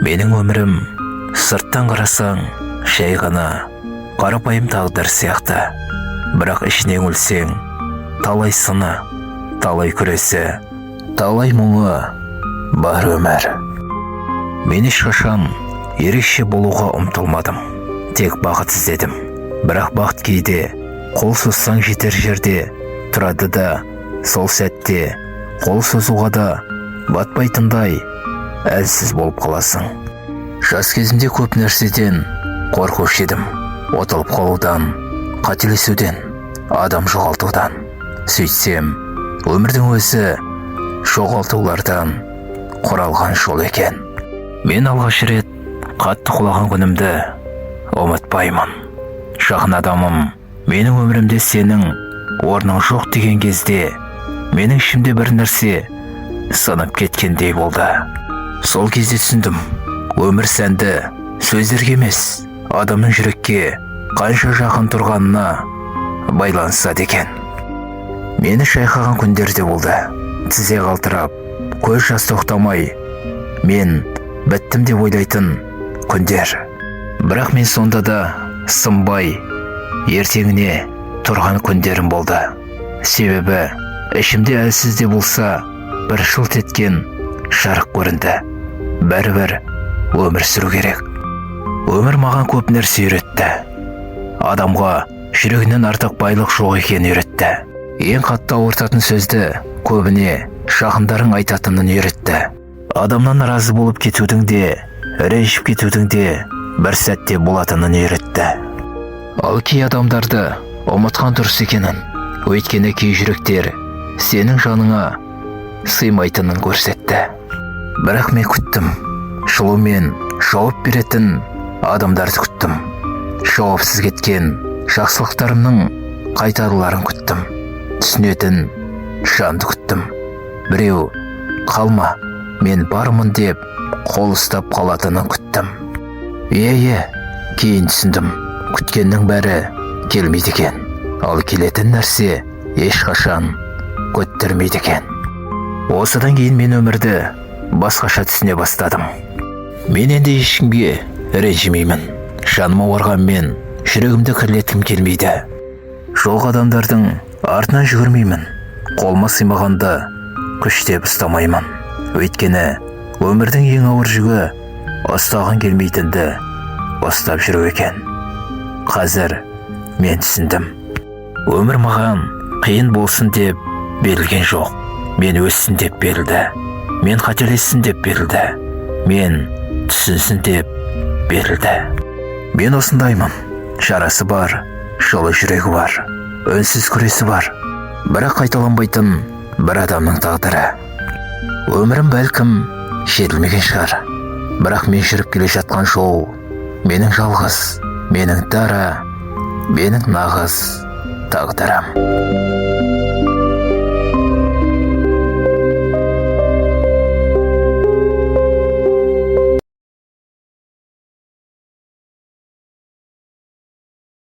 Менің өмірім сырттан қарасаң жай ғана қарапайым тағдыр сияқты. Бірақ ішінен өлсең, талай сыны, талай күресі, талай мұңы бар өмір. Мен ешқашан ерекше болуға ұмтылмадым. Тек бақыт іздедім. Бірақ бақыт кейде қол созсаң жетер жерде тұрады да, сол сәтте қол созуға да батпайтындай әлсіз болып қаласың. Жас кезімде көп нәрседен қорқушы едім. Отылып қалудан, қателесуден, адам жоғалтудан. Сөйтсем, өмірдің өзі жоғалтулардан құралған жол екен. Мен алғаш рет қатты құлаған күнімді ұмытпаймын. Жақын адамым, менің өмірімде сенің орның жоқ деген кезде, менің ішімде бір нәрсе сынып кеткендей болды. Сол кезде түсіндім, өмір сәнді сөздерге емес, адамның жүрекке қанша жақын тұрғанына байланысады екен. Мені шайқаған күндер де болды. Тізе қалтырап, көз жас тоқтамай, мен біттім деп ойлайтын күндер. Бірақ мен сонда да сынбай, ертеңіне тұрған күндерім болды. Себебі ішімде әлсіз де болса бір жылт еткен жарық көрінді. Бәрібір өмір сүру керек. Өмір маған көп нәрсе үйретті. Адамға жүрегінен артық байлық жоқ екенін үйретті. Ең қатты ауыртатын сөзді көбіне жақындарың айтатынын үйретті. Адамнан наразы болып кетудің де, ренжіп кетудің де бір сәтте болатынын үйретті. Ал кей адамдарды ұмытқан дұрыс екенін, өйткені кей жүректер сенің жаныңа сыймайтынын көрсетті. Бірақ мен күттім. Жылумен жауап беретін адамдарды күттім. Жауапсыз кеткен жақсылықтарымның қайтаруларын күттім. Түсінетін жанды күттім. Біреу қалма, мен бармын деп қол ұстап қалатынын күттім. Кейін түсіндім, күткеннің бәрі келмейді екен. Ал келетін нәрсе ешқашан күттірмейді екен. Осыдан кейін мен өмірді басқаша түсіне бастадым. Мен енді ешкімге ренжімеймін. Жаныма ауырғанмен жүрегімді кірлеткім келмейді. Жоқ адамдардың артынан жүгірмеймін. Қолыма сыймағанды күштеп ұстамаймын. Өйткені өмірдің ең ауыр жүгі ұстаған келмейтінді ұстап жүру екен. Қазір мен түсіндім. Өмір маған қиын болсын деп берілген жоқ. Мен өссін деп берілді. Мен қателессін деп берілді. Мен түсінсін деп берілді. Мен осындаймын. Жарасы бар, жылы жүрегі бар, үнсіз күресі бар. Бірақ қайталанбайтын бір адамның тағдыры. Өмірім бәлкім жетілмеген шығар. Бірақ мен жүріп келе жатқан жол менің жалғыз, менің дара, менің нағыз тағдырым.